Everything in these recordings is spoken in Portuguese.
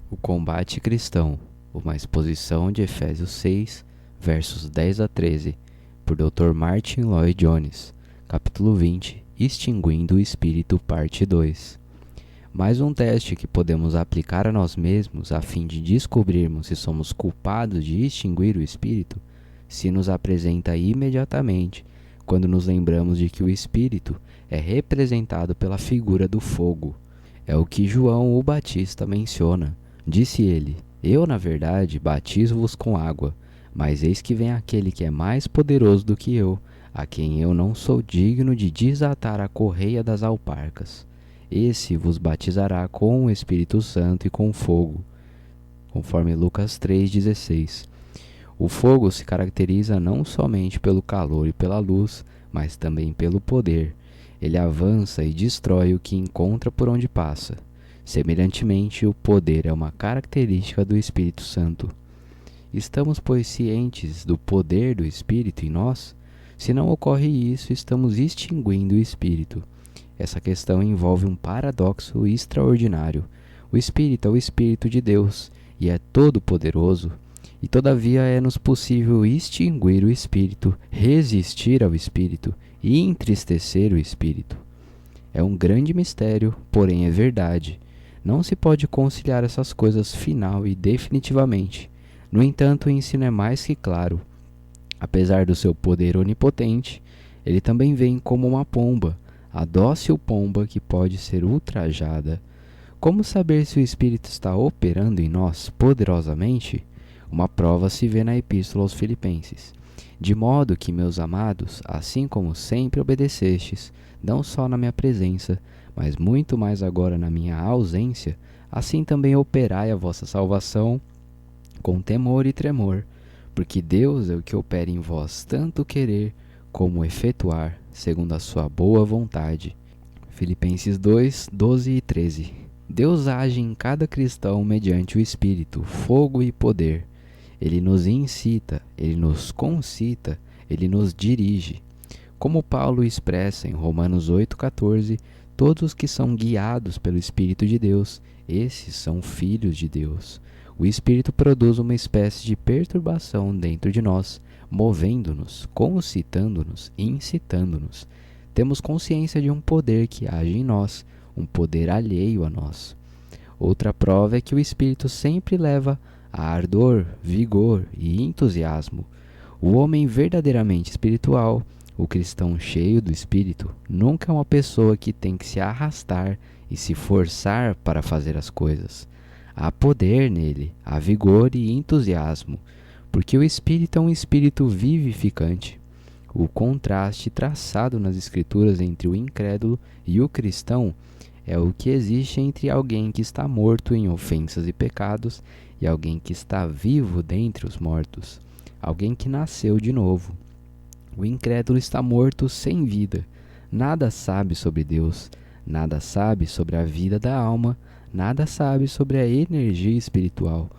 O combate cristão, uma exposição de Efésios 6, versos 10 a 13, por Dr. Martin Lloyd Jones, capítulo 20, Extinguindo o Espírito, parte 2. Mais um teste que podemos aplicar a nós mesmos a fim de descobrirmos se somos culpados de extinguir o Espírito, se nos apresenta imediatamente quando nos lembramos de que o Espírito é representado pela figura do fogo. É o que João o Batista menciona. Disse ele: Eu, na verdade, batizo-vos com água, mas eis que vem aquele que é mais poderoso do que eu, a quem eu não sou digno de desatar a correia das alparcas. Esse vos batizará com o Espírito Santo e com fogo, conforme Lucas 3,16. O fogo se caracteriza não somente pelo calor e pela luz, mas também pelo poder. Ele avança e destrói o que encontra por onde passa. Semelhantemente, o poder é uma característica do Espírito Santo. Estamos, pois, cientes do poder do Espírito em nós? Se não ocorre isso, estamos extinguindo o Espírito. Essa questão envolve um paradoxo extraordinário. O Espírito é o Espírito de Deus e é todo-poderoso, e todavia é-nos possível extinguir o Espírito, resistir ao Espírito e entristecer o Espírito. É um grande mistério, porém é verdade. Não se pode conciliar essas coisas final e definitivamente. No entanto, o ensino é mais que claro. Apesar do seu poder onipotente, ele também vem como uma pomba, a dócil pomba que pode ser ultrajada. Como saber se o Espírito está operando em nós poderosamente? Uma prova se vê na Epístola aos Filipenses. De modo que, meus amados, assim como sempre obedecestes, não só na minha presença, mas muito mais agora na minha ausência, assim também operai a vossa salvação com temor e tremor, porque Deus é o que opera em vós tanto querer como efetuar, segundo a sua boa vontade. Filipenses 2, 12 e 13. Deus age em cada cristão mediante o Espírito, fogo e poder. Ele nos incita, ele nos concita, ele nos dirige. Como Paulo expressa em Romanos 8,14, todos os que são guiados pelo Espírito de Deus, esses são filhos de Deus. O Espírito produz uma espécie de perturbação dentro de nós, movendo-nos, concitando-nos, incitando-nos. Temos consciência de um poder que age em nós, um poder alheio a nós. Outra prova é que o Espírito sempre leva a ardor, vigor e entusiasmo. O homem verdadeiramente espiritual, o cristão cheio do Espírito, nunca é uma pessoa que tem que se arrastar e se forçar para fazer as coisas. Há poder nele, há vigor e entusiasmo, porque o Espírito é um espírito vivificante. O contraste traçado nas Escrituras entre o incrédulo e o cristão é o que existe entre alguém que está morto em ofensas e pecados e alguém que está vivo dentre os mortos, alguém que nasceu de novo. O incrédulo está morto sem vida, nada sabe sobre Deus, nada sabe sobre a vida da alma, nada sabe sobre a energia espiritual.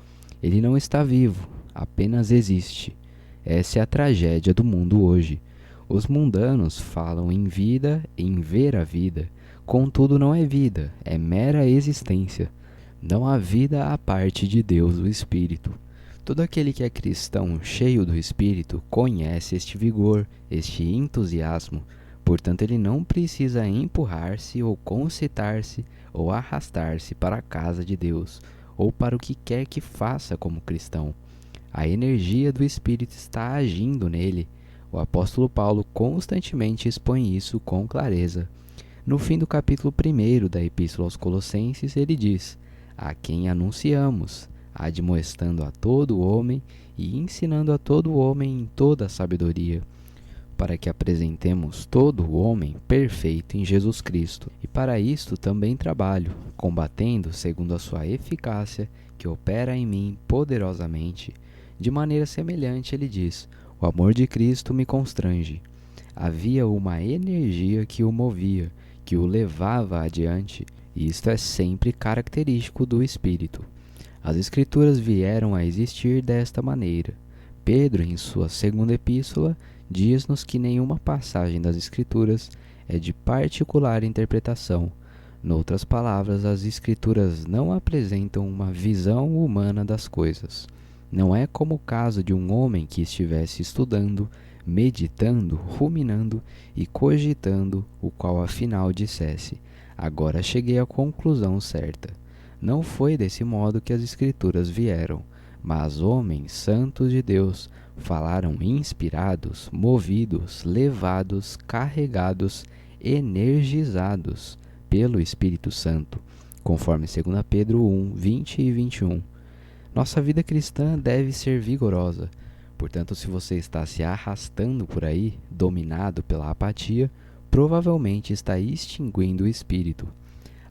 Ele não está vivo, apenas existe. Essa é a tragédia do mundo hoje. Os mundanos falam em vida, em ver a vida. Contudo, não é vida, é mera existência. Não há vida à parte de Deus, o Espírito. Todo aquele que é cristão, cheio do Espírito, conhece este vigor, este entusiasmo. Portanto, ele não precisa empurrar-se ou concitar-se ou arrastar-se para a casa de Deus, ou para o que quer que faça como cristão. A energia do Espírito está agindo nele. O apóstolo Paulo constantemente expõe isso com clareza. No fim do capítulo 1 da Epístola aos Colossenses, ele diz: A quem anunciamos, admoestando a todo homem e ensinando a todo homem em toda a sabedoria, para que apresentemos todo o homem perfeito em Jesus Cristo. E para isto também trabalho, combatendo segundo a sua eficácia, que opera em mim poderosamente. De maneira semelhante, ele diz: O amor de Cristo me constrange. Havia uma energia que o movia, que o levava adiante, e isto é sempre característico do Espírito. As Escrituras vieram a existir desta maneira. Pedro, em sua segunda epístola, diz-nos que nenhuma passagem das Escrituras é de particular interpretação. Noutras palavras, as Escrituras não apresentam uma visão humana das coisas. Não é como o caso de um homem que estivesse estudando, meditando, ruminando e cogitando, o qual afinal dissesse: agora cheguei à conclusão certa. Não foi desse modo que as Escrituras vieram, mas homens santos de Deus falaram inspirados, movidos, levados, carregados, energizados pelo Espírito Santo, conforme 2 Pedro 1, 20 e 21. Nossa vida cristã deve ser vigorosa. Portanto, se você está se arrastando por aí, dominado pela apatia, provavelmente está extinguindo o Espírito.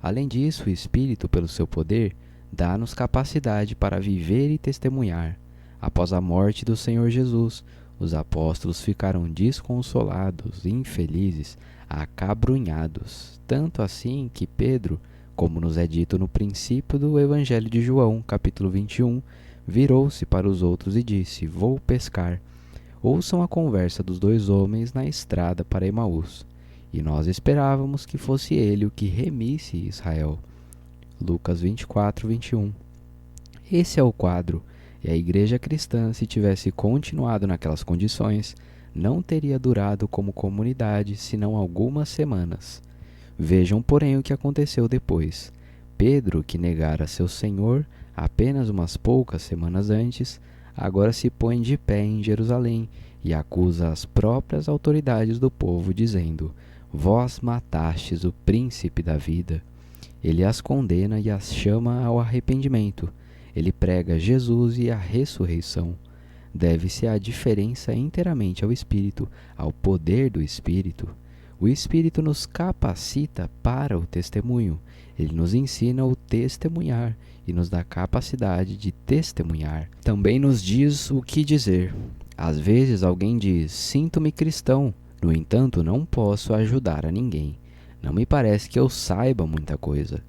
Além disso, o Espírito, pelo seu poder, dá-nos capacidade para viver e testemunhar. Após a morte do Senhor Jesus, os apóstolos ficaram desconsolados, infelizes, acabrunhados, tanto assim que Pedro, como nos é dito no princípio do Evangelho de João, capítulo 21, virou-se para os outros e disse: vou pescar. Ouçam a conversa dos dois homens na estrada para Emaús. E nós esperávamos que fosse ele o que remisse Israel. Lucas 24, 21. Esse é o quadro, e a igreja cristã, se tivesse continuado naquelas condições, não teria durado como comunidade senão algumas semanas. Vejam, porém, o que aconteceu depois. Pedro, que negara seu Senhor apenas umas poucas semanas antes, agora se põe de pé em Jerusalém e acusa as próprias autoridades do povo, dizendo: vós matastes o príncipe da vida. Ele as condena e as chama ao arrependimento. Ele prega Jesus e a ressurreição. Deve-se a diferença inteiramente ao Espírito, ao poder do Espírito. O Espírito nos capacita para o testemunho. Ele nos ensina o testemunhar e nos dá capacidade de testemunhar. Também nos diz o que dizer. Às vezes alguém diz: sinto-me cristão, no entanto não posso ajudar a ninguém. Não me parece que eu saiba muita coisa.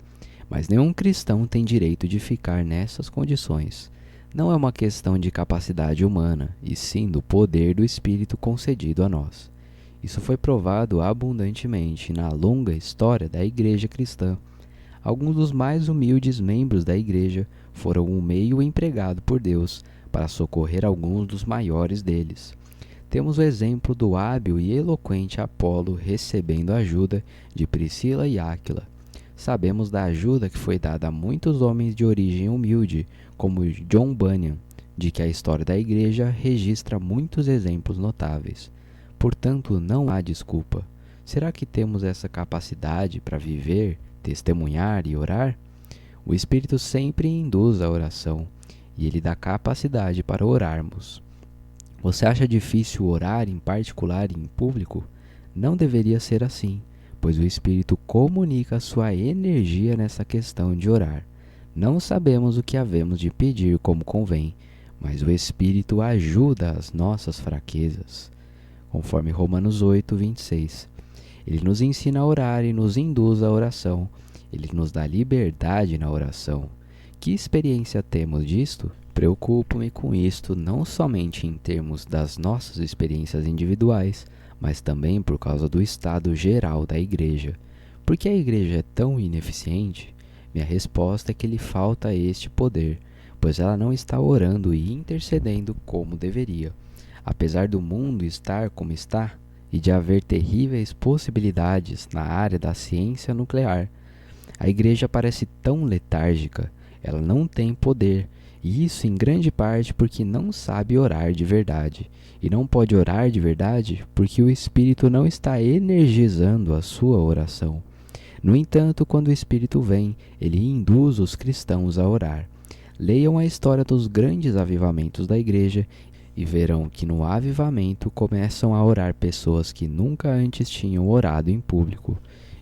Mas nenhum cristão tem direito de ficar nessas condições. Não é uma questão de capacidade humana, e sim do poder do Espírito concedido a nós. Isso foi provado abundantemente na longa história da Igreja cristã. Alguns dos mais humildes membros da Igreja foram um meio empregado por Deus para socorrer alguns dos maiores deles. Temos o exemplo do hábil e eloquente Apolo recebendo ajuda de Priscila e Áquila. Sabemos da ajuda que foi dada a muitos homens de origem humilde, como John Bunyan, de que a história da Igreja registra muitos exemplos notáveis. Portanto, não há desculpa. Será que temos essa capacidade para viver, testemunhar e orar? O Espírito sempre induz a oração, e ele dá capacidade para orarmos. Você acha difícil orar em particular e em público? Não deveria ser assim, pois o Espírito comunica sua energia nessa questão de orar. Não sabemos o que havemos de pedir como convém, mas o Espírito ajuda as nossas fraquezas. Conforme Romanos 8, 26. Ele nos ensina a orar e nos induz à oração. Ele nos dá liberdade na oração. Que experiência temos disto? Preocupo-me com isto não somente em termos das nossas experiências individuais, mas também por causa do estado geral da igreja. Por que a igreja é tão ineficiente? Minha resposta é que lhe falta este poder, pois ela não está orando e intercedendo como deveria. Apesar do mundo estar como está, e de haver terríveis possibilidades na área da ciência nuclear, a igreja parece tão letárgica, ela não tem poder, e isso em grande parte porque não sabe orar de verdade. E não pode orar de verdade porque o Espírito não está energizando a sua oração. No entanto, quando o Espírito vem, ele induz os cristãos a orar. Leiam a história dos grandes avivamentos da igreja e verão que no avivamento começam a orar pessoas que nunca antes tinham orado em público,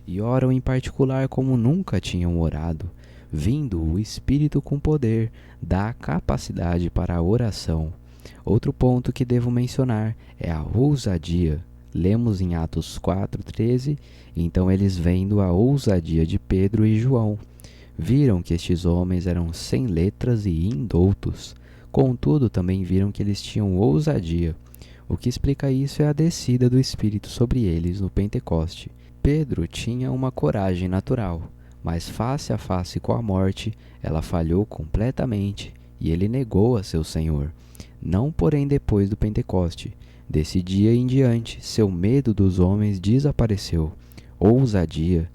e oram em particular como nunca tinham orado. Vindo o Espírito com poder, dá capacidade para a oração. Outro ponto que devo mencionar é a ousadia. Lemos em Atos 4:13, então eles, vendo a ousadia de Pedro e João, viram que estes homens eram sem letras e indoutos. Contudo, também viram que eles tinham ousadia. O que explica isso é a descida do Espírito sobre eles no Pentecoste. Pedro tinha uma coragem natural, mas face a face com a morte, ela falhou completamente e ele negou a seu Senhor. Não, porém, depois do Pentecoste. Desse dia em diante, seu medo dos homens desapareceu. Ousadia.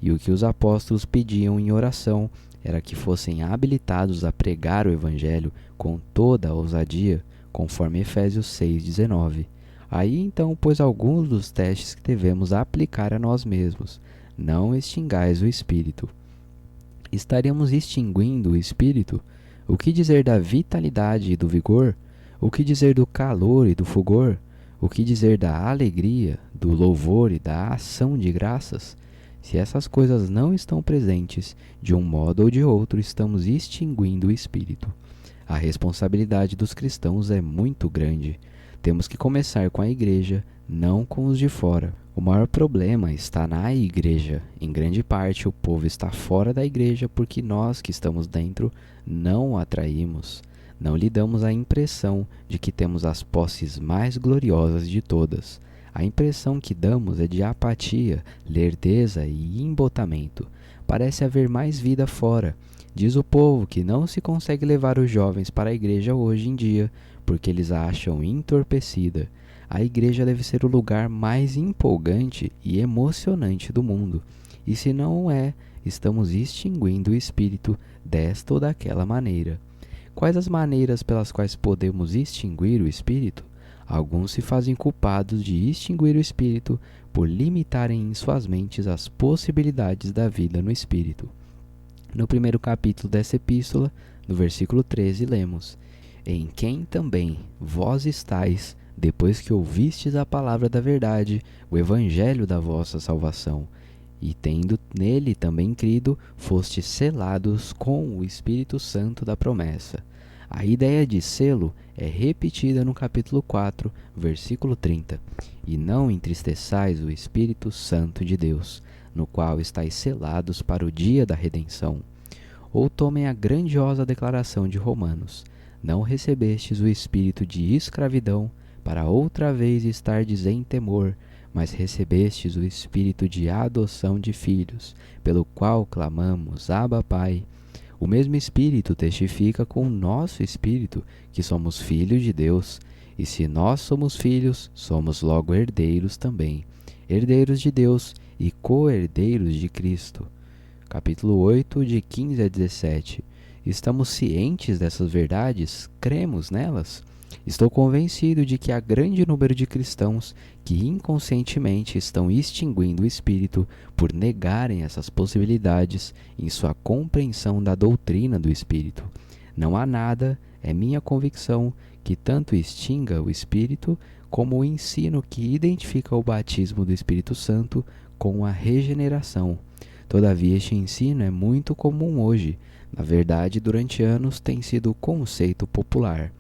E o que os apóstolos pediam em oração era que fossem habilitados a pregar o Evangelho com toda a ousadia, conforme Efésios 6,19. Aí então, pois, alguns dos testes que devemos aplicar a nós mesmos. Não extingais o Espírito. Estaremos extinguindo o Espírito? O que dizer da vitalidade e do vigor? O que dizer do calor e do fulgor? O que dizer da alegria, do louvor e da ação de graças? Se essas coisas não estão presentes, de um modo ou de outro, estamos extinguindo o Espírito. A responsabilidade dos cristãos é muito grande. Temos que começar com a igreja, não com os de fora. O maior problema está na igreja. Em grande parte, o povo está fora da igreja porque nós que estamos dentro não o atraímos. Não lhe damos a impressão de que temos as posses mais gloriosas de todas. A impressão que damos é de apatia, lerdeza e embotamento. Parece haver mais vida fora. Diz o povo que não se consegue levar os jovens para a igreja hoje em dia, porque eles a acham entorpecida. A igreja deve ser o lugar mais empolgante e emocionante do mundo. E se não é, estamos extinguindo o Espírito desta ou daquela maneira. Quais as maneiras pelas quais podemos extinguir o Espírito? Alguns se fazem culpados de extinguir o Espírito por limitarem em suas mentes as possibilidades da vida no Espírito. No primeiro capítulo dessa epístola, no versículo 13, lemos: Em quem também vós estáis, depois que ouvistes a palavra da verdade, o evangelho da vossa salvação, e tendo nele também crido, fostes selados com o Espírito Santo da promessa. A ideia de selo é repetida no capítulo 4, versículo 30. E não entristeçais o Espírito Santo de Deus, no qual estáis selados para o dia da redenção. Ou tomem a grandiosa declaração de Romanos: Não recebestes o espírito de escravidão, para outra vez estardes em temor, mas recebestes o espírito de adoção de filhos, pelo qual clamamos: Abba, Pai. O mesmo Espírito testifica com o nosso espírito que somos filhos de Deus, e se nós somos filhos, somos logo herdeiros também, herdeiros de Deus e co-herdeiros de Cristo. Capítulo 8, de 15 a 17. Estamos cientes dessas verdades? Cremos nelas? Estou convencido de que há grande número de cristãos que inconscientemente estão extinguindo o Espírito por negarem essas possibilidades em sua compreensão da doutrina do Espírito. Não há nada, é minha convicção, que tanto extinga o Espírito como o ensino que identifica o batismo do Espírito Santo com a regeneração. Todavia, este ensino é muito comum hoje. Na verdade, durante anos tem sido conceito popular.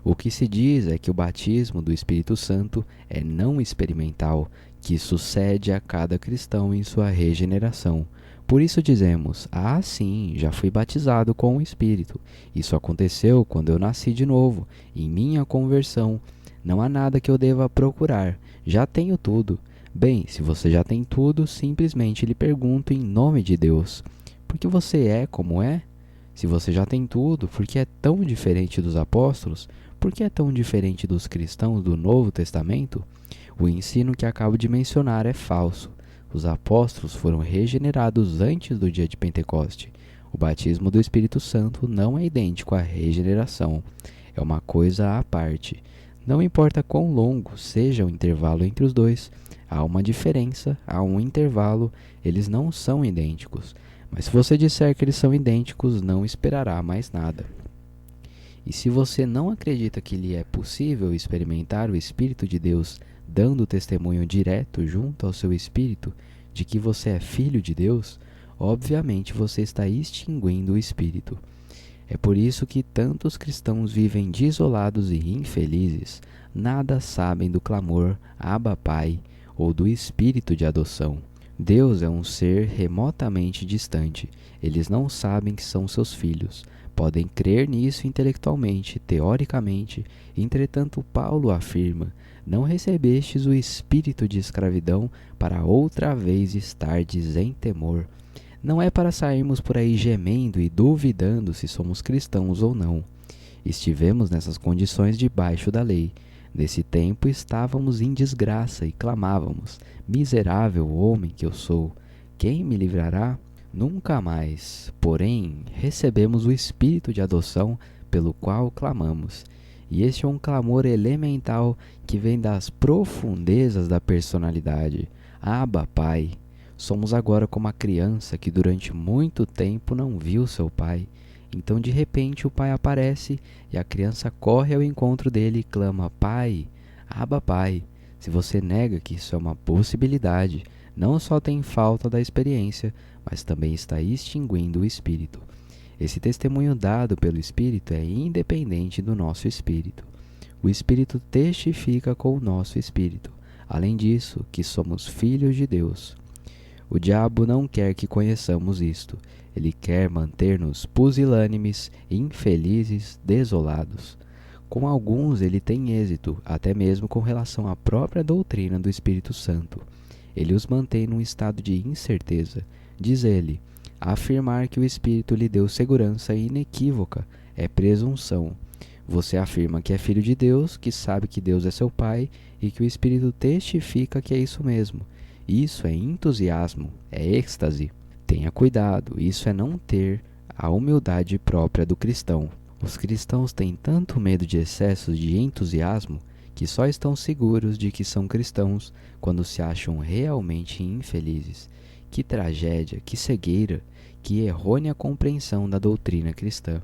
O que se diz é que o batismo do Espírito Santo é não experimental, que sucede a cada cristão em sua regeneração. Por isso dizemos: ah, sim, já fui batizado com o Espírito. Isso aconteceu quando eu nasci de novo, em minha conversão. Não há nada que eu deva procurar, já tenho tudo. Bem, se você já tem tudo, simplesmente lhe pergunto em nome de Deus: por que você é como é? Se você já tem tudo, por que é tão diferente dos apóstolos? Por que é tão diferente dos cristãos do Novo Testamento? O ensino que acabo de mencionar é falso. Os apóstolos foram regenerados antes do dia de Pentecoste. O batismo do Espírito Santo não é idêntico à regeneração. É uma coisa à parte. Não importa quão longo seja o intervalo entre os dois, há uma diferença, há um intervalo, eles não são idênticos. Mas se você disser que eles são idênticos, não esperará mais nada. E se você não acredita que lhe é possível experimentar o Espírito de Deus, dando testemunho direto junto ao seu espírito de que você é filho de Deus, obviamente você está extinguindo o Espírito. É por isso que tantos cristãos vivem desolados e infelizes, nada sabem do clamor Abba, Pai, ou do Espírito de adoção. Deus é um ser remotamente distante. Eles não sabem que são seus filhos. Podem crer nisso intelectualmente, teoricamente. Entretanto, Paulo afirma: não recebestes o espírito de escravidão para outra vez estardes em temor. Não é para sairmos por aí gemendo e duvidando se somos cristãos ou não. Estivemos nessas condições debaixo da lei. Nesse tempo estávamos em desgraça e clamávamos: miserável homem que eu sou, quem me livrará? Nunca mais, porém, recebemos o espírito de adoção pelo qual clamamos. E este é um clamor elemental que vem das profundezas da personalidade. Abba, Pai. Somos agora como a criança que durante muito tempo não viu seu pai. Então, de repente, o pai aparece e a criança corre ao encontro dele e clama: Pai, Abba, Pai. Se você nega que isso é uma possibilidade, não só tem falta da experiência, mas também está extinguindo o espírito. Esse testemunho dado pelo espírito é independente do nosso espírito. O espírito testifica com o nosso espírito. Além disso, que somos filhos de Deus. O diabo não quer que conheçamos isto. Ele quer manter-nos pusilânimes, infelizes, desolados. Com alguns ele tem êxito, até mesmo com relação à própria doutrina do Espírito Santo. Ele os mantém num estado de incerteza. Diz ele: afirmar que o Espírito lhe deu segurança inequívoca é presunção. Você afirma que é filho de Deus, que sabe que Deus é seu Pai e que o Espírito testifica que é isso mesmo. Isso é entusiasmo, é êxtase. Tenha cuidado, isso é não ter a humildade própria do cristão. Os cristãos têm tanto medo de excessos de entusiasmo que só estão seguros de que são cristãos quando se acham realmente infelizes. Que tragédia, que cegueira, que errônea compreensão da doutrina cristã.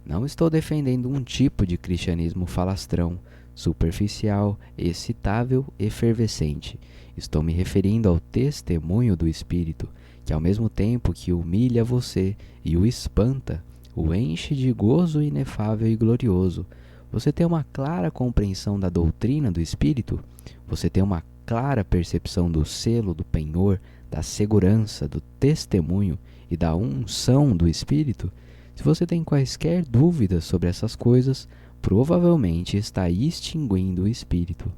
Não estou defendendo um tipo de cristianismo falastrão, superficial, excitável, efervescente. Estou me referindo ao testemunho do Espírito, que ao mesmo tempo que humilha você e o espanta, o enche de gozo inefável e glorioso. Você tem uma clara compreensão da doutrina do Espírito? Você tem uma clara percepção do selo, do penhor, da segurança, do testemunho e da unção do Espírito? Se você tem quaisquer dúvidas sobre essas coisas, provavelmente está extinguindo o Espírito.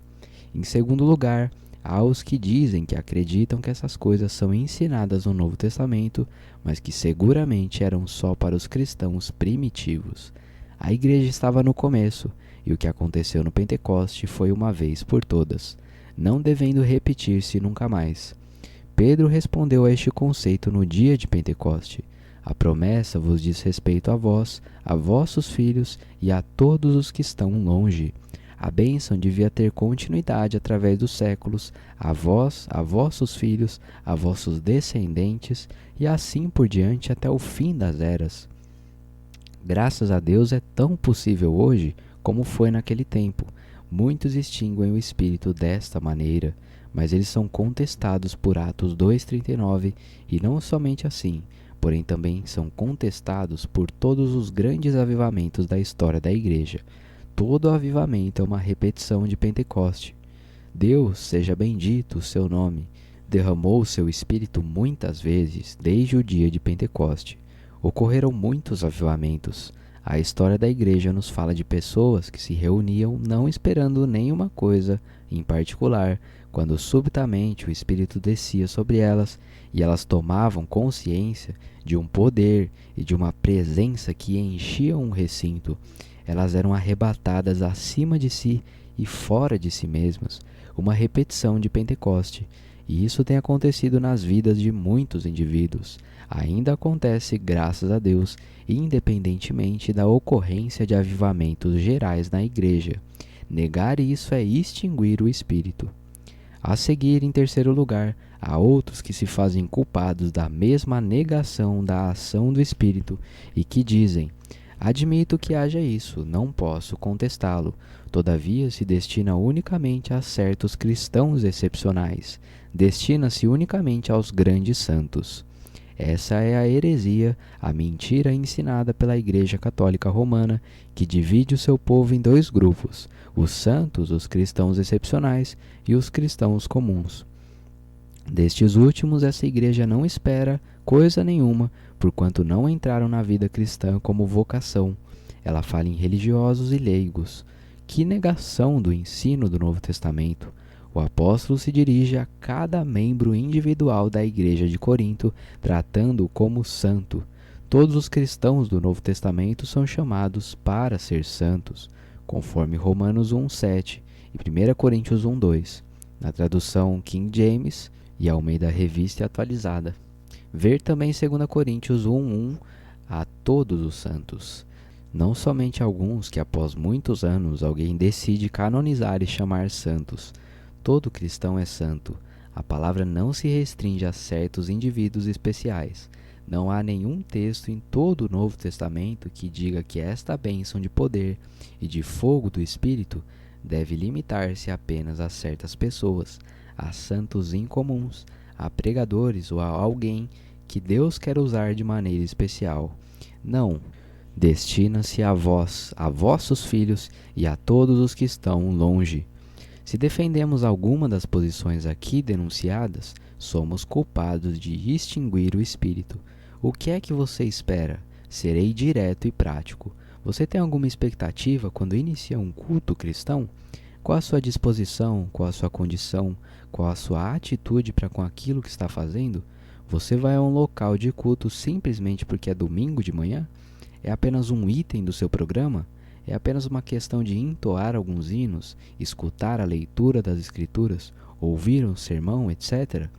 Em segundo lugar, há os que dizem que acreditam que essas coisas são ensinadas no Novo Testamento, mas que seguramente eram só para os cristãos primitivos. A igreja estava no começo, e o que aconteceu no Pentecoste foi uma vez por todas, não devendo repetir-se nunca mais. Pedro respondeu a este conceito no dia de Pentecoste: a promessa vos diz respeito a vós, a vossos filhos e a todos os que estão longe. A bênção devia ter continuidade através dos séculos, a vós, a vossos filhos, a vossos descendentes, e assim por diante até o fim das eras. Graças a Deus é tão possível hoje como foi naquele tempo. Muitos extinguem o Espírito desta maneira, mas eles são contestados por Atos 2,39, e não somente assim, porém também são contestados por todos os grandes avivamentos da história da Igreja. Todo avivamento é uma repetição de Pentecoste. Deus, seja bendito o seu nome, derramou o seu Espírito muitas vezes desde o dia de Pentecoste. Ocorreram muitos avivamentos. A história da igreja nos fala de pessoas que se reuniam não esperando nenhuma coisa em particular, quando subitamente o Espírito descia sobre elas e elas tomavam consciência de um poder e de uma presença que enchiam um recinto. Elas eram arrebatadas acima de si e fora de si mesmas, uma repetição de Pentecoste. E isso tem acontecido nas vidas de muitos indivíduos. Ainda acontece, graças a Deus, independentemente da ocorrência de avivamentos gerais na igreja. Negar isso é extinguir o Espírito. A seguir, em terceiro lugar, há outros que se fazem culpados da mesma negação da ação do Espírito e que dizem: admito que haja isso, não posso contestá-lo. Todavia, se destina unicamente a certos cristãos excepcionais. Destina-se unicamente aos grandes santos. Essa é a heresia, a mentira ensinada pela Igreja Católica Romana, que divide o seu povo em dois grupos: os santos, os cristãos excepcionais, e os cristãos comuns. Destes últimos, essa igreja não espera coisa nenhuma, porquanto não entraram na vida cristã como vocação. Ela fala em religiosos e leigos. Que negação do ensino do Novo Testamento! O apóstolo se dirige a cada membro individual da igreja de Corinto, tratando-o como santo. Todos os cristãos do Novo Testamento são chamados para ser santos, conforme Romanos 1:7 e 1 Coríntios 1:2, na tradução King James e Almeida Revista Atualizada. Ver também 2 Coríntios 1:1, a todos os santos. Não somente alguns que após muitos anos alguém decide canonizar e chamar santos. Todo cristão é santo. A palavra não se restringe a certos indivíduos especiais. Não há nenhum texto em todo o Novo Testamento que diga que esta bênção de poder e de fogo do Espírito deve limitar-se apenas a certas pessoas, a santos incomuns, a pregadores ou a alguém que Deus quer usar de maneira especial. Não. Destina-se a vós, a vossos filhos e a todos os que estão longe. Se defendemos alguma das posições aqui denunciadas, somos culpados de extinguir o Espírito. O que é que você espera? Serei direto e prático. Você tem alguma expectativa quando inicia um culto cristão? Qual a sua disposição? Qual a sua condição? Qual a sua atitude para com aquilo que está fazendo? Você vai a um local de culto simplesmente porque é domingo de manhã? É apenas um item do seu programa? É apenas uma questão de entoar alguns hinos, escutar a leitura das Escrituras, ouvir um sermão, etc.?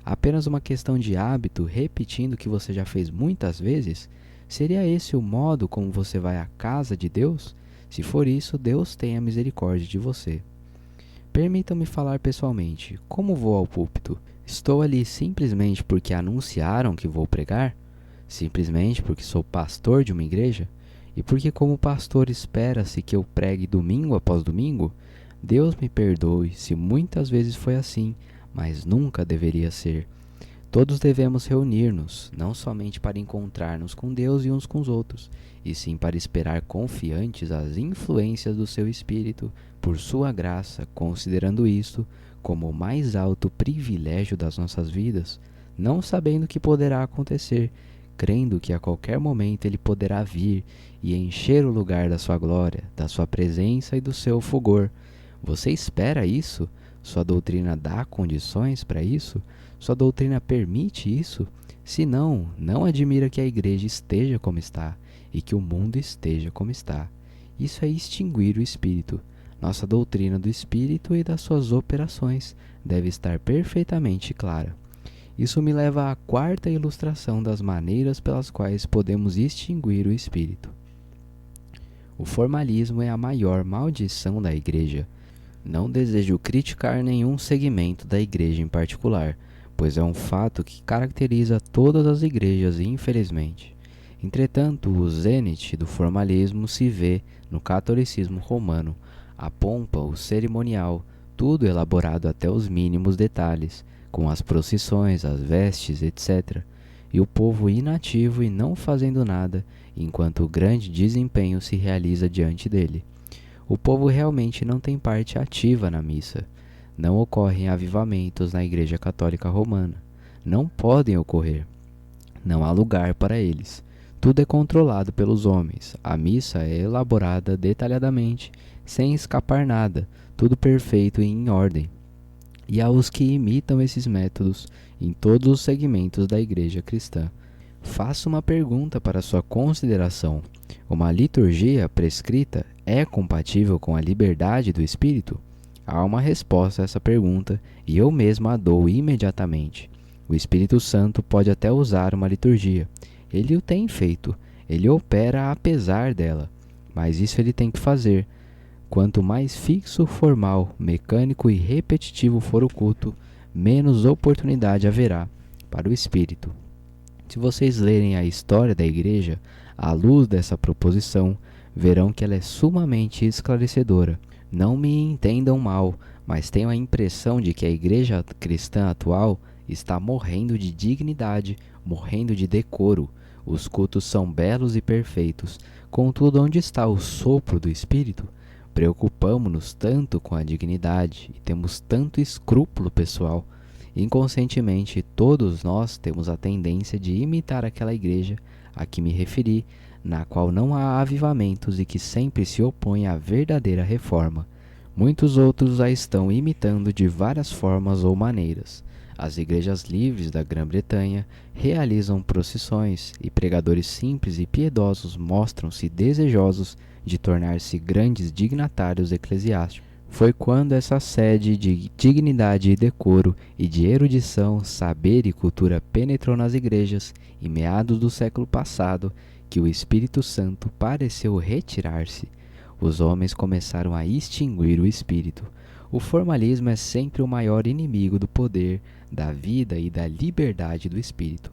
Apenas uma questão de hábito, repetindo o que você já fez muitas vezes? Seria esse o modo como você vai à casa de Deus? Se for isso, Deus tenha misericórdia de você. Permita-me falar pessoalmente. Como vou ao púlpito? Estou ali simplesmente porque anunciaram que vou pregar? Simplesmente porque sou pastor de uma igreja? E porque como pastor espera-se que eu pregue domingo após domingo? Deus me perdoe se muitas vezes foi assim, mas nunca deveria ser. Todos devemos reunir-nos, não somente para encontrar-nos com Deus e uns com os outros, e sim para esperar confiantes as influências do seu Espírito, por sua graça, considerando isto como o mais alto privilégio das nossas vidas, não sabendo o que poderá acontecer, crendo que a qualquer momento ele poderá vir e encher o lugar da sua glória, da sua presença e do seu fulgor. Você espera isso? Sua doutrina dá condições para isso? Sua doutrina permite isso? Se não, não admira que a igreja esteja como está e que o mundo esteja como está. Isso é extinguir o Espírito. Nossa doutrina do Espírito e das suas operações deve estar perfeitamente clara. Isso me leva à quarta ilustração das maneiras pelas quais podemos extinguir o Espírito. O formalismo é a maior maldição da igreja. Não desejo criticar nenhum segmento da igreja em particular, pois é um fato que caracteriza todas as igrejas, infelizmente. Entretanto, o zênite do formalismo se vê no catolicismo romano, a pompa, o cerimonial, tudo elaborado até os mínimos detalhes, com as procissões, as vestes, etc., e o povo inativo e não fazendo nada, enquanto o grande desempenho se realiza diante dele. O povo realmente não tem parte ativa na missa. Não ocorrem avivamentos na Igreja Católica Romana. Não podem ocorrer. Não há lugar para eles. Tudo é controlado pelos homens. A missa é elaborada detalhadamente, sem escapar nada, tudo perfeito e em ordem. E há os que imitam esses métodos em todos os segmentos da igreja cristã. Faço uma pergunta para sua consideração. Uma liturgia prescrita é compatível com a liberdade do Espírito? Há uma resposta a essa pergunta e eu mesmo a dou imediatamente. O Espírito Santo pode até usar uma liturgia. Ele o tem feito. Ele opera apesar dela. Mas isso ele tem que fazer. Quanto mais fixo, formal, mecânico e repetitivo for o culto, menos oportunidade haverá para o Espírito. Se vocês lerem a história da igreja, à luz dessa proposição, verão que ela é sumamente esclarecedora. Não me entendam mal, mas tenho a impressão de que a igreja cristã atual está morrendo de dignidade, morrendo de decoro. Os cultos são belos e perfeitos, contudo, onde está o sopro do Espírito? Preocupamo-nos tanto com a dignidade e temos tanto escrúpulo pessoal. Inconscientemente, todos nós temos a tendência de imitar aquela igreja a que me referi, na qual não há avivamentos e que sempre se opõe à verdadeira reforma. Muitos outros a estão imitando de várias formas ou maneiras. As igrejas livres da Grã-Bretanha realizam procissões e pregadores simples e piedosos mostram-se desejosos de tornar-se grandes dignatários eclesiásticos. Foi quando essa sede de dignidade e decoro e de erudição, saber e cultura penetrou nas igrejas, em meados do século passado, que o Espírito Santo pareceu retirar-se. Os homens começaram a extinguir o Espírito. O formalismo é sempre o maior inimigo do poder, da vida e da liberdade do Espírito.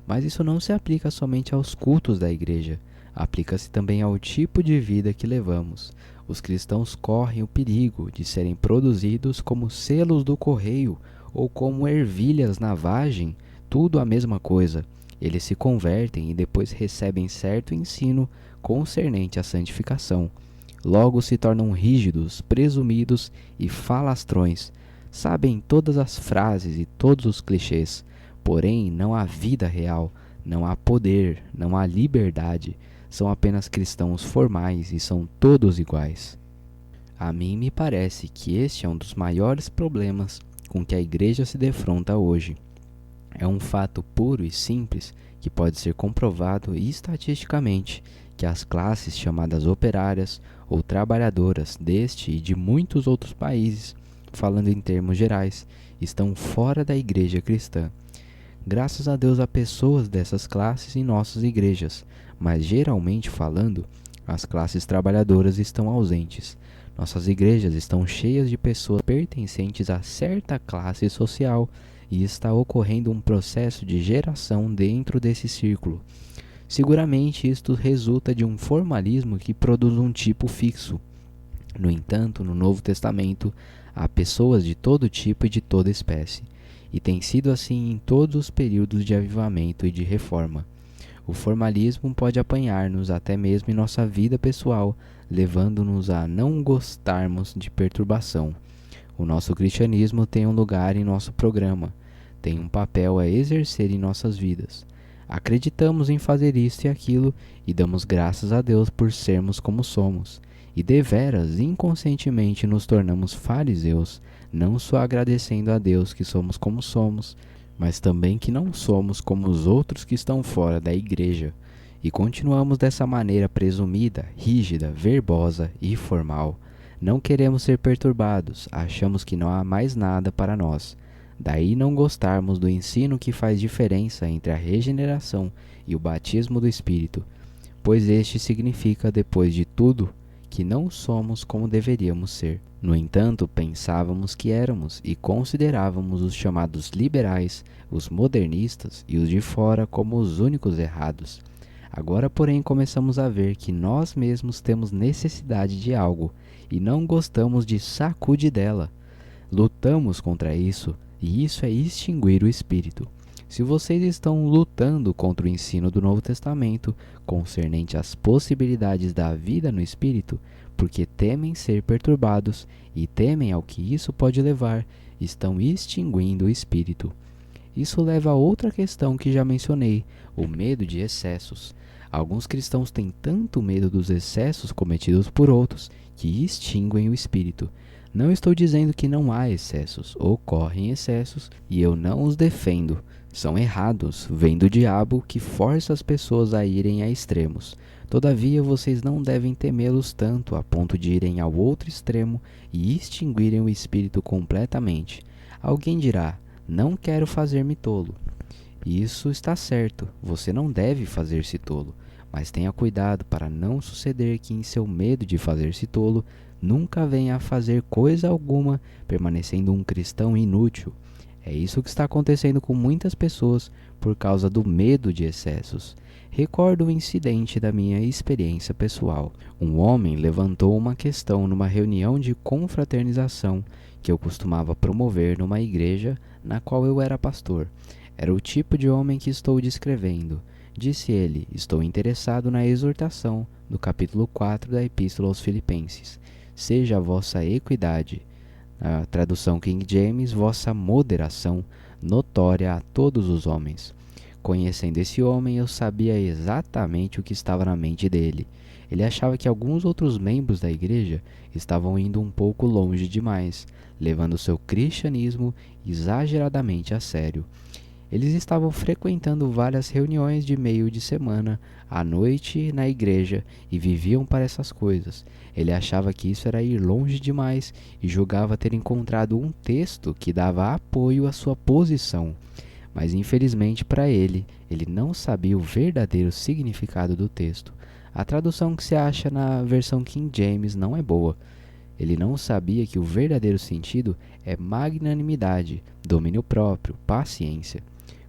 Mas isso não se aplica somente aos cultos da igreja, aplica-se também ao tipo de vida que levamos. Os cristãos correm o perigo de serem produzidos como selos do correio ou como ervilhas na vagem, tudo a mesma coisa. Eles se convertem e depois recebem certo ensino concernente à santificação. Logo se tornam rígidos, presumidos e falastrões. Sabem todas as frases e todos os clichês, porém não há vida real, não há poder, não há liberdade. São apenas cristãos formais e são todos iguais. A mim me parece que este é um dos maiores problemas com que a igreja se defronta hoje. É um fato puro e simples que pode ser comprovado estatisticamente que as classes chamadas operárias ou trabalhadoras deste e de muitos outros países, falando em termos gerais, estão fora da igreja cristã. Graças a Deus há pessoas dessas classes em nossas igrejas, mas geralmente falando, as classes trabalhadoras estão ausentes. Nossas igrejas estão cheias de pessoas pertencentes a certa classe social e está ocorrendo um processo de geração dentro desse círculo. Seguramente isto resulta de um formalismo que produz um tipo fixo. No entanto, no Novo Testamento, há pessoas de todo tipo e de toda espécie, e tem sido assim em todos os períodos de avivamento e de reforma. O formalismo pode apanhar-nos até mesmo em nossa vida pessoal, levando-nos a não gostarmos de perturbação. O nosso cristianismo tem um lugar em nosso programa, tem um papel a exercer em nossas vidas. Acreditamos em fazer isto e aquilo e damos graças a Deus por sermos como somos. E deveras, inconscientemente, nos tornamos fariseus, não só agradecendo a Deus que somos como somos, mas também que não somos como os outros que estão fora da igreja. E continuamos dessa maneira presumida, rígida, verbosa e formal. Não queremos ser perturbados, achamos que não há mais nada para nós. Daí não gostarmos do ensino que faz diferença entre a regeneração e o batismo do Espírito, pois este significa, depois de tudo, que não somos como deveríamos ser. No entanto, pensávamos que éramos e considerávamos os chamados liberais, os modernistas e os de fora como os únicos errados. Agora, porém, começamos a ver que nós mesmos temos necessidade de algo e não gostamos de sacude dela. Lutamos contra isso, e isso é extinguir o Espírito. Se vocês estão lutando contra o ensino do Novo Testamento concernente às possibilidades da vida no Espírito, porque temem ser perturbados e temem ao que isso pode levar, estão extinguindo o Espírito. Isso leva a outra questão que já mencionei, o medo de excessos. Alguns cristãos têm tanto medo dos excessos cometidos por outros que extinguem o Espírito. Não estou dizendo que não há excessos, ocorrem excessos e eu não os defendo. São errados, vêm do diabo que força as pessoas a irem a extremos. Todavia, vocês não devem temê-los tanto a ponto de irem ao outro extremo e extinguirem o Espírito completamente. Alguém dirá, não quero fazer-me tolo. Isso está certo, você não deve fazer-se tolo, mas tenha cuidado para não suceder que em seu medo de fazer-se tolo, nunca venha a fazer coisa alguma, permanecendo um cristão inútil. É isso que está acontecendo com muitas pessoas por causa do medo de excessos. Recordo um incidente da minha experiência pessoal. Um homem levantou uma questão numa reunião de confraternização que eu costumava promover numa igreja na qual eu era pastor. Era o tipo de homem que estou descrevendo. Disse ele, estou interessado na exortação do capítulo 4 da Epístola aos Filipenses. Seja a vossa equidade, na tradução King James, vossa moderação, notória a todos os homens. Conhecendo esse homem, eu sabia exatamente o que estava na mente dele. Ele achava que alguns outros membros da igreja estavam indo um pouco longe demais, levando seu cristianismo exageradamente a sério. Eles estavam frequentando várias reuniões de meio de semana, à noite na igreja, e viviam para essas coisas. Ele achava que isso era ir longe demais e julgava ter encontrado um texto que dava apoio à sua posição. Mas infelizmente para ele não sabia o verdadeiro significado do texto. A tradução que se acha na versão King James não é boa. Ele não sabia que o verdadeiro sentido é magnanimidade, domínio próprio, paciência,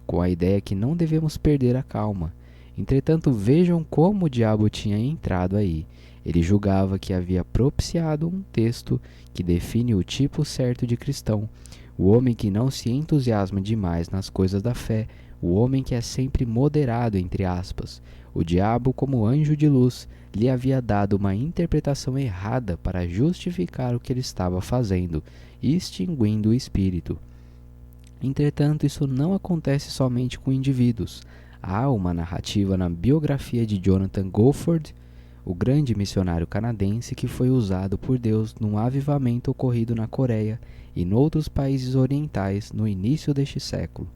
com a ideia que não devemos perder a calma. Entretanto, vejam como o diabo tinha entrado aí. Ele julgava que havia propiciado um texto que define o tipo certo de cristão, o homem que não se entusiasma demais nas coisas da fé, o homem que é sempre moderado, entre aspas. O diabo, como anjo de luz, lhe havia dado uma interpretação errada para justificar o que ele estava fazendo, extinguindo o espírito. Entretanto, isso não acontece somente com indivíduos. Há uma narrativa na biografia de Jonathan Gofford, o grande missionário canadense que foi usado por Deus num avivamento ocorrido na Coreia e noutros países orientais no início deste século.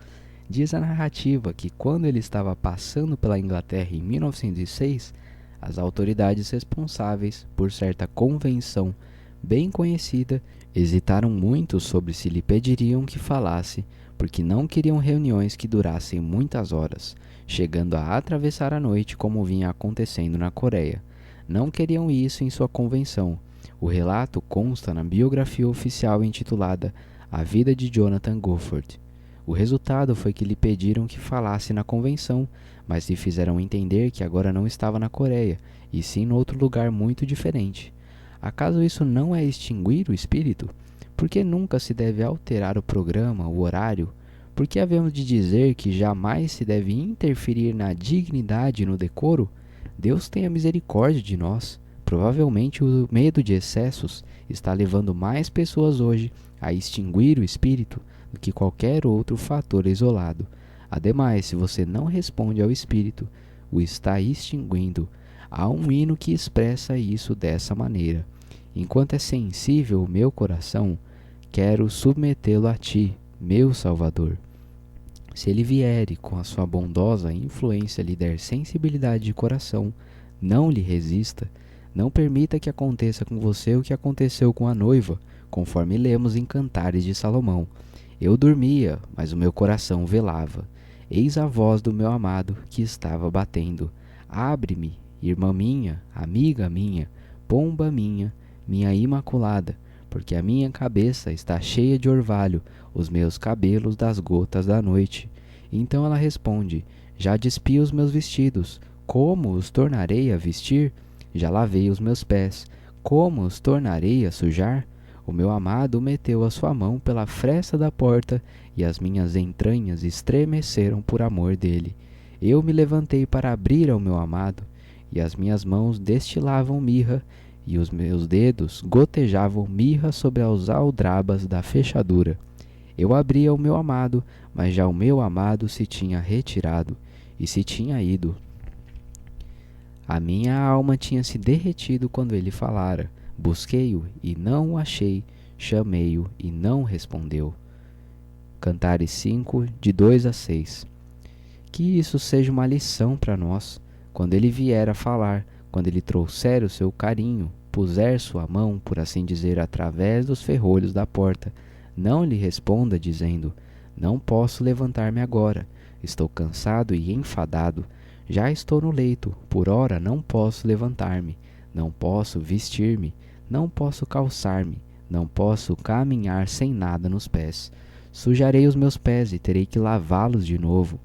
Diz a narrativa que quando ele estava passando pela Inglaterra em 1906, as autoridades responsáveis por certa convenção bem conhecida hesitaram muito sobre se lhe pediriam que falasse, porque não queriam reuniões que durassem muitas horas, chegando a atravessar a noite como vinha acontecendo na Coreia. Não queriam isso em sua convenção. O relato consta na biografia oficial intitulada A Vida de Jonathan Gofford. O resultado foi que lhe pediram que falasse na convenção, mas lhe fizeram entender que agora não estava na Coreia, e sim em outro lugar muito diferente. Acaso isso não é extinguir o espírito? Por que nunca se deve alterar o programa, o horário? Por que havemos de dizer que jamais se deve interferir na dignidade e no decoro? Deus tenha misericórdia de nós. Provavelmente o medo de excessos está levando mais pessoas hoje a extinguir o espírito do que qualquer outro fator isolado. Ademais, se você não responde ao espírito, o está extinguindo. Há um hino que expressa isso dessa maneira. Enquanto é sensível o meu coração, quero submetê-lo a ti, meu Salvador. Se ele vier e com a sua bondosa influência lhe der sensibilidade de coração, não lhe resista. Não permita que aconteça com você o que aconteceu com a noiva, conforme lemos em Cantares de Salomão. Eu dormia, mas o meu coração velava. Eis a voz do meu amado que estava batendo. Abre-me, irmã minha, amiga minha, pomba minha, minha imaculada, porque a minha cabeça está cheia de orvalho, os meus cabelos das gotas da noite. Então ela responde: já despi os meus vestidos, como os tornarei a vestir? Já lavei os meus pés, como os tornarei a sujar? O meu amado meteu a sua mão pela fresta da porta, e as minhas entranhas estremeceram por amor dele. Eu me levantei para abrir ao meu amado, e as minhas mãos destilavam mirra, e os meus dedos gotejavam mirra sobre as aldrabas da fechadura. Eu abri ao meu amado, mas já o meu amado se tinha retirado, e se tinha ido. A minha alma tinha se derretido quando ele falara. Busquei-o e não o achei, chamei-o e não respondeu. Cantares 5, de 2 a 6. Que isso seja uma lição para nós. Quando ele vier a falar, quando ele trouxer o seu carinho, puser sua mão, por assim dizer, através dos ferrolhos da porta, não lhe responda dizendo: não posso levantar-me agora, estou cansado e enfadado, já estou no leito, por ora não posso levantar-me, não posso vestir-me, não posso calçar-me, não posso caminhar sem nada nos pés. Sujarei os meus pés e terei que lavá-los de novo.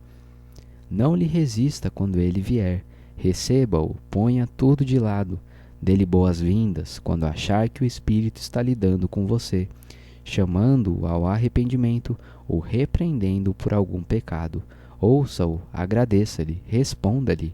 Não lhe resista quando ele vier. Receba-o, ponha tudo de lado. Dê-lhe boas-vindas quando achar que o Espírito está lidando com você, chamando-o ao arrependimento ou repreendendo-o por algum pecado. Ouça-o, agradeça-lhe, responda-lhe.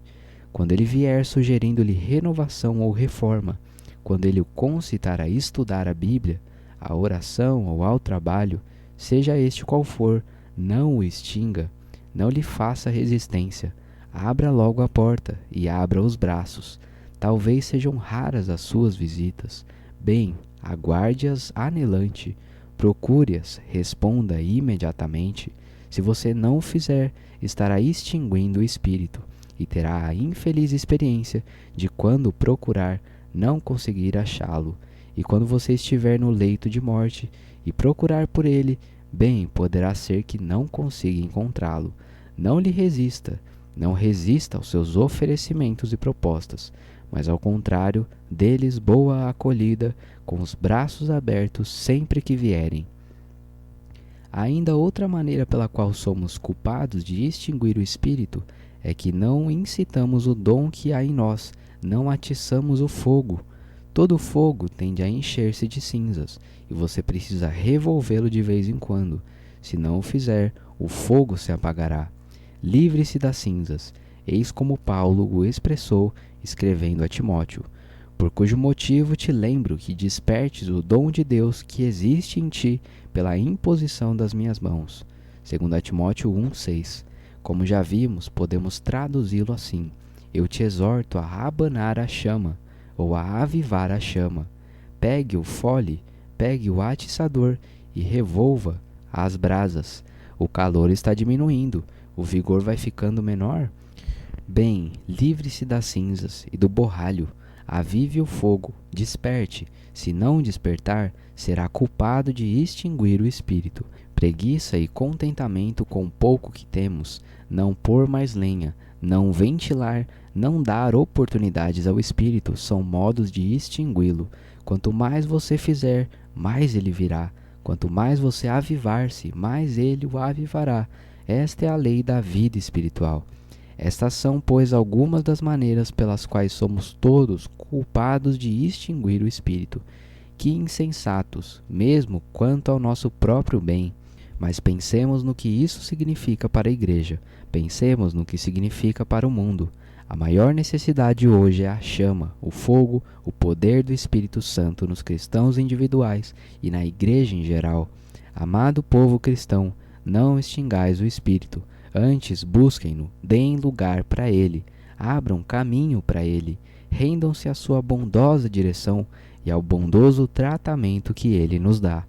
Quando ele vier sugerindo-lhe renovação ou reforma, quando ele o concitar a estudar a Bíblia, a oração ou ao trabalho, seja este qual for, não o extinga, não lhe faça resistência. Abra logo a porta e abra os braços. Talvez sejam raras as suas visitas. Bem, aguarde-as anelante, procure-as, responda imediatamente. Se você não o fizer, estará extinguindo o espírito e terá a infeliz experiência de, quando procurar, não conseguir achá-lo. E quando você estiver no leito de morte e procurar por ele, bem, poderá ser que não consiga encontrá-lo. Não lhe resista, não resista aos seus oferecimentos e propostas, mas ao contrário, dê-lhes boa acolhida, com os braços abertos sempre que vierem. Ainda outra maneira pela qual somos culpados de extinguir o espírito é que não incitamos o dom que há em nós, não atiçamos o fogo. Todo fogo tende a encher-se de cinzas, e você precisa revolvê-lo de vez em quando. Se não o fizer, o fogo se apagará. Livre-se das cinzas, eis como Paulo o expressou, escrevendo a Timóteo, por cujo motivo te lembro que despertes o dom de Deus que existe em ti pela imposição das minhas mãos. 2 Timóteo 1,6. Como já vimos, podemos traduzi-lo assim: eu te exorto a abanar a chama, ou a avivar a chama. Pegue o fole, pegue o atiçador e revolva as brasas. O calor está diminuindo, o vigor vai ficando menor. Bem, livre-se das cinzas e do borralho, avive o fogo, desperte. Se não despertar, será culpado de extinguir o espírito. Preguiça e contentamento com o pouco que temos, não pôr mais lenha, não ventilar, não dar oportunidades ao espírito, são modos de extingui-lo. Quanto mais você fizer, mais ele virá. Quanto mais você avivar-se, mais ele o avivará. Esta é a lei da vida espiritual. Estas são, pois, algumas das maneiras pelas quais somos todos culpados de extinguir o espírito. Que insensatos, mesmo quanto ao nosso próprio bem. Mas pensemos no que isso significa para a igreja. Pensemos no que significa para o mundo. A maior necessidade hoje é a chama, o fogo, o poder do Espírito Santo nos cristãos individuais e na igreja em geral. Amado povo cristão, não extingais o Espírito. Antes, busquem-no, deem lugar para ele, abram caminho para ele, rendam-se à sua bondosa direção e ao bondoso tratamento que ele nos dá.